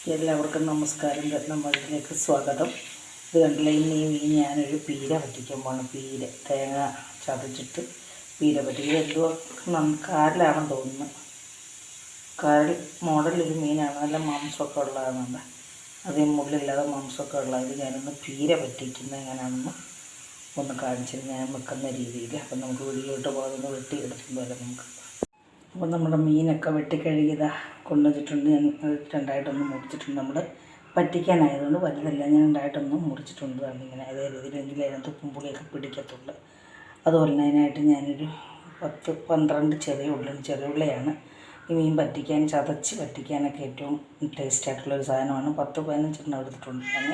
എല്ലാവർക്കും നമസ്കാരം. രത്നമ്മയിലേക്ക് സ്വാഗതം. ഇത് കണ്ടില്ല, ഇന്ന് ഈ ഞാനൊരു പീര പറ്റിക്കാൻ പോകണം. പീര തേങ്ങ ചതച്ചിട്ട് പീര പറ്റിക്കുക. എന്തോ കാരലാണെന്ന് തോന്നുന്നു. കാരൽ മോഡലൊരു മീനാണ്, നല്ല മാംസമൊക്കെ ഉള്ളതാണെന്നുണ്ട്. അധികം മുള്ളില്ലാതെ മാംസമൊക്കെ ഉള്ളത്. ഞാനൊന്ന് പീര പറ്റിക്കുന്നത് എങ്ങനെയാണെന്ന് ഒന്ന് കാണിച്ചത് ഞാൻ വെക്കുന്ന രീതിയിൽ. അപ്പം നമുക്ക് വീഡിയോട്ട് പോകാതൊന്ന് വെട്ടി എടുക്കുമ്പോൾ നമുക്ക്. അപ്പോൾ നമ്മുടെ മീനൊക്കെ വെട്ടിക്കഴുകിയതാ കൊണ്ടുവച്ചിട്ടുണ്ട്. ഞാൻ രണ്ടായിട്ടൊന്ന് മുറിച്ചിട്ടുണ്ട്. നമ്മൾ പറ്റിക്കാനായതുകൊണ്ട് വലുതല്ല, ഞാൻ രണ്ടായിട്ടൊന്ന് മുറിച്ചിട്ടുണ്ട്. അതിങ്ങനെ അതേ രീതിയിലെങ്കിലും അതിനകത്ത് ഉപ്പും പുളിയൊക്കെ പിടിക്കത്തുള്ളൂ. അതുപോലെ തന്നെ അതിനായിട്ട് ഞാനൊരു 10-12 ചെറിയ ഉള്ളിയാണ് ഈ മീൻ പറ്റിക്കാൻ, ചതച്ച് പറ്റിക്കാനൊക്കെ ഏറ്റവും ടേസ്റ്റായിട്ടുള്ളൊരു സാധനമാണ്. 10-15 എടുത്തിട്ടുണ്ട് ഞാൻ.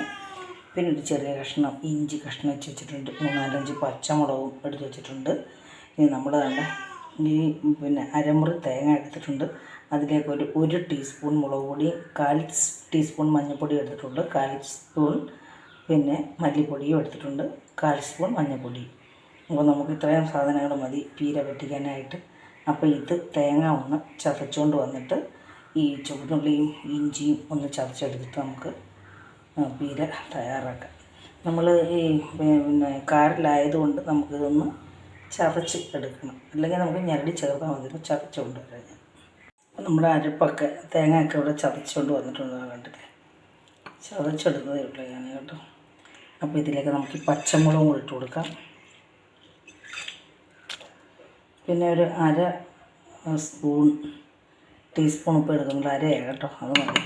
പിന്നെ ഒരു ചെറിയ കഷ്ണം ഇഞ്ചി കഷ്ണം വെച്ചിട്ടുണ്ട്. 3-4-5 പച്ചമുളകും എടുത്ത് വെച്ചിട്ടുണ്ട്. ഇനി നമ്മൾ തന്നെ ഈ അരമുറി തേങ്ങ എടുത്തിട്ടുണ്ട്. അതിലേക്ക് ഒരു ടീസ്പൂൺ മുളക് പൊടി, 1/4 ടീസ്പൂൺ മഞ്ഞൾപ്പൊടി എടുത്തിട്ടുണ്ട്, 1/4 സ്പൂൺ മല്ലിപ്പൊടിയും എടുത്തിട്ടുണ്ട്, 1/4 സ്പൂൺ മഞ്ഞൾപ്പൊടി. അപ്പോൾ നമുക്ക് ഇത്രയും സാധനങ്ങൾ മതി പീര പറ്റിക്കാനായിട്ട്. അപ്പോൾ ഇത് തേങ്ങ ഒന്ന് ചതച്ചുകൊണ്ട് വന്നിട്ട് ഈ ചുവന്നുള്ളിയും ഇഞ്ചിയും ഒന്ന് ചതച്ചെടുത്തിട്ട് നമുക്ക് പീര തയ്യാറാക്കാം. നമ്മൾ ഈ കാരലായതുകൊണ്ട് നമുക്കിതൊന്ന് ചതച്ച് എടുക്കണം, അല്ലെങ്കിൽ നമുക്ക് ഞരടി ചേർത്താൽ മതി. ചതച്ചുകൊണ്ട് വരാം ഞാൻ. നമ്മുടെ അരപ്പൊക്കെ തേങ്ങയൊക്കെ ഇവിടെ ചതച്ചുകൊണ്ട് വന്നിട്ടുണ്ട്, കണ്ടില്ലേ? ചതച്ചെടുത്തതേ ഉള്ളൂ ഞാൻ കേട്ടോ. അപ്പോൾ ഇതിലേക്ക് നമുക്ക് പച്ചമുളകും കൂടി ഇട്ട് കൊടുക്കാം. പിന്നെ ഒരു 1/2 ടീസ്പൂൺ ഉപ്പ് എടുക്കുന്നുണ്ട്. അരയാണ് കേട്ടോ, അത് മതി,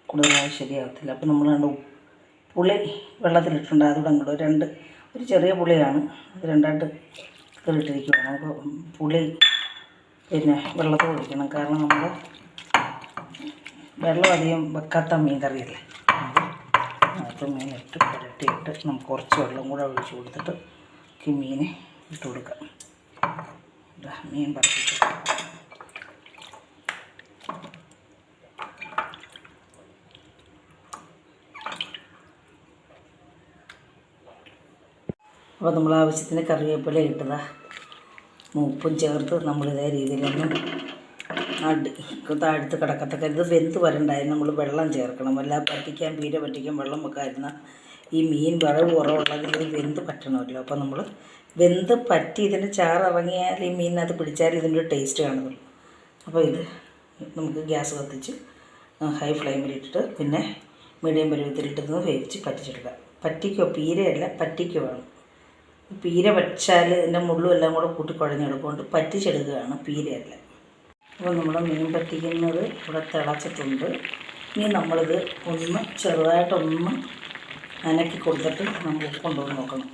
കൂടുതലായി ശരിയാകത്തില്ല. അപ്പോൾ നമ്മൾ പുളി വെള്ളത്തിലിട്ടുണ്ട്. അതുകൂടെ അങ്ങോട്ട് ഒരു ചെറിയ പുളിയാണ്, അത് രണ്ടായിട്ട് ഇട്ടിരിക്കുകയാണ്. നമുക്ക് പുളി വെള്ളത്തിൽ ഒഴിക്കണം, കാരണം നമ്മൾ വെള്ളം അധികം വെക്കാത്ത മീൻ കറിയല്ലേ. അത് മീനിട്ട് പുരട്ടിയിട്ട് നമുക്ക് കുറച്ച് വെള്ളം കൂടെ ഒഴിച്ച് കൊടുത്തിട്ട് ഈ മീനെ ഇട്ട് കൊടുക്കാം. മീൻ പറിച്ചിട്ട് അപ്പോൾ നമ്മൾ ആവശ്യത്തിന് കറിവേപ്പില ഇട്ടതാ, ഉപ്പും ചേർത്ത് നമ്മളിതേ രീതിയിലൊന്നും താഴ്ത്ത് കിടക്കത്തക്ക ഇത് വെന്ത് വരണ്ടായി. നമ്മൾ വെള്ളം ചേർക്കണം. പീര പറ്റിക്കാൻ വെള്ളം വെക്കാതിരുന്ന ഈ മീൻ വിറവ് കുറവുള്ളതിൽ ഇത് വെന്ത് പറ്റണമല്ലോ. അപ്പോൾ നമ്മൾ വെന്ത് പറ്റി ഇതിൻ്റെ ചാറിറങ്ങിയാൽ ഈ മീനിനകത്ത് പിടിച്ചാൽ ഇതിൻ്റെ ഒരു ടേസ്റ്റ് കാണുന്നുള്ളൂ. അപ്പോൾ ഇത് നമുക്ക് ഗ്യാസ് കത്തിച്ച് ഹൈ ഫ്ലെയിമിലിട്ടിട്ട് പിന്നെ മീഡിയം പരുവത്തിലിട്ടൊന്ന് വേവിച്ച് പറ്റിച്ചെടുക്കാം. പീരയല്ല, പറ്റിക്കുവാണ്. പീര വച്ചാൽ ഇതിൻ്റെ മുള്ളും എല്ലാം കൂടെ കൂട്ടിക്കുഴഞ്ഞെടുക്കൊണ്ട് പറ്റിച്ചെടുക്കുകയാണ്, പീരയല്ല. അപ്പോൾ നമ്മൾ മീൻ പറ്റിക്കുന്നത് ഇവിടെ തിളച്ചിട്ടുണ്ട്. ഇനി നമ്മളിത് ഒന്ന് ചെറുതായിട്ടൊന്ന് അനക്കി കൊടുത്തിട്ട് നമ്മൾ ഉപ്പ് കൊണ്ടുവന്ന് നോക്കണം.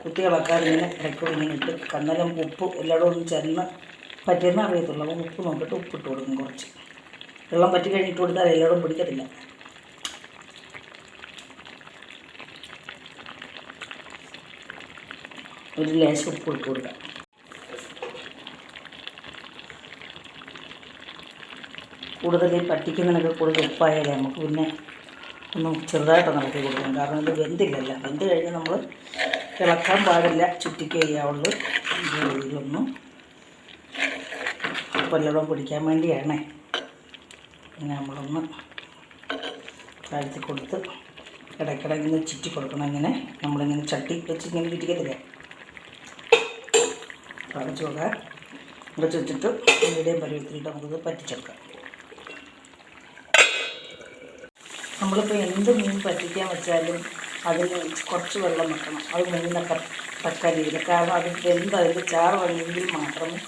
കുത്തി ഇളക്കാതെ ഇങ്ങനെ ഇടയ്ക്കൂടെ ഇങ്ങനെ ഇട്ട് കന്നലും ഉപ്പ് എല്ലായിടും ഒന്ന് ചെന്ന് പറ്റിയെന്ന് അറിയത്തുള്ളൂ. അപ്പോൾ ഉപ്പ് നോക്കിയിട്ട് ഉപ്പിട്ട് കൊടുക്കും കുറച്ച്. വെള്ളം പറ്റി കഴിഞ്ഞിട്ട് കൊടുത്താൽ എല്ലായിടും പിടിക്കത്തില്ല. ഒരു ലേശം ഉപ്പ് ഇട്ട് കൊടുക്കാം. കൂടുതൽ പറ്റിക്കുന്നതിനൊക്കെ കൂടുതൽ ഉപ്പായാലേ നമുക്ക് പിന്നെ ഒന്ന് ചെറുതായിട്ടൊന്ന് ഇളക്കി കൊടുക്കണം, കാരണം ഇത് വെന്തില്ലല്ലോ. വെന്ത് കഴിഞ്ഞ് നമ്മൾ ഇളക്കാൻ പാടില്ല, ചുറ്റിക്ക് ചെയ്യാവുള്ളൂ. ഇതിലൊന്നും കൊല്ലടം പിടിക്കാൻ വേണ്ടിയാണേ ഇങ്ങനെ നമ്മളൊന്ന് താഴ്ത്തി കൊടുത്ത് ഇടയ്ക്കിടയ്ക്ക് ചുറ്റി കൊടുക്കണം. ഇങ്ങനെ നമ്മളിങ്ങനെ ചട്ടി വെച്ച് ഇങ്ങനെ ചുറ്റിക്കത്തില്ല. അടച്ചു വെക്കാം. അടച്ചു വെച്ചിട്ട് മീഡിയം പരുവത്തിലിട്ട് നമുക്കിത് പറ്റിച്ചെടുക്കാം. നമ്മളിപ്പോൾ എന്ത് മീൻ പറ്റിക്കാൻ വെച്ചാലും അതിന് കുറച്ച് വെള്ളം വെക്കണം. അത് മീനൊക്കെ തക്ക രീതിയിൽ, കാരണം അത് വെന്ത് അതിൻ്റെ ചാറ് വന്നെങ്കിൽ മാത്രമേ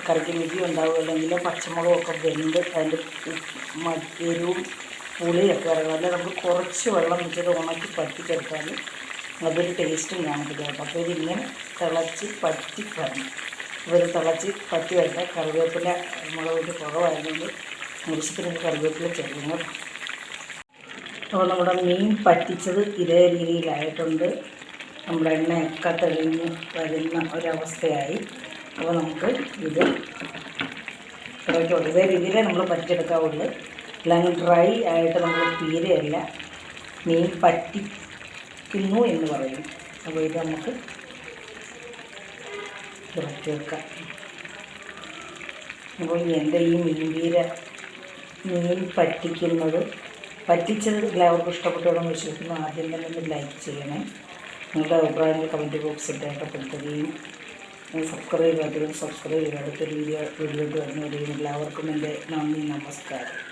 കറിക്ക് രുചി ഉണ്ടാവുക. അല്ലെങ്കിൽ പച്ചമുളകൊക്കെ വെന്ത് അതിൻ്റെ എരിവും പുളിയൊക്കെ ഇറങ്ങും. അല്ലെങ്കിൽ നമുക്ക് കുറച്ച് വെള്ളം വെച്ചിട്ട് ഉണക്കി പറ്റിച്ചെടുത്താൽ അതൊരു ടേസ്റ്റും കാണത്തില്ല. അപ്പോൾ ഇതിങ്ങനെ തിളച്ച് പറ്റി വരണം. തിളച്ച് പറ്റി വരുമ്പോൾ കറിവേപ്പില മുളകിൻ്റെ കുറവായതുകൊണ്ട് ആവശ്യത്തിന് കറിവേപ്പില ചേർക്കുന്നത്. അപ്പോൾ നമ്മുടെ മീൻ പറ്റിച്ചത് ഇതേ രീതിയിലായിട്ടുണ്ട്. നമ്മുടെ എണ്ണയൊക്കെ തെളിഞ്ഞ് വരുന്ന ഒരവസ്ഥയായി. അപ്പോൾ നമുക്ക് ഇത് ഇടയ്ക്കുള്ളൂ. ഇതേ രീതിയിലേ നമ്മൾ പറ്റിച്ചെടുക്കാവുള്ളൂ. അല്ലെങ്കിൽ ഡ്രൈ ആയിട്ട് നമ്മൾ പീരയല്ല, മീൻ പറ്റിക്കുന്നു എന്ന് പറയും. അപ്പോൾ ഇത് നമുക്ക് ഇറക്കി വെക്കാം. അപ്പോൾ എൻ്റെ ഈ മീൻ പറ്റിക്കുന്നത് പറ്റിച്ചത് എല്ലാവർക്കും ഇഷ്ടപ്പെട്ടോളം വിശ്വസിക്കുന്നു. ആദ്യം തന്നെ ഒന്ന് ലൈക്ക് ചെയ്യണേ. നിങ്ങളുടെ അഭിപ്രായങ്ങൾ കമൻറ്റ് ബോക്സിൽ രേഖപ്പെടുത്തുകയും സബ്സ്ക്രൈബ് ചെയ്യാത്തവരും സബ്സ്ക്രൈബ് ചെയ്യുക. അടുത്തൊരു വീഡിയോയിട്ട് വരുന്നവരെയും എല്ലാവർക്കും എൻ്റെ നന്ദി, നമസ്കാരം.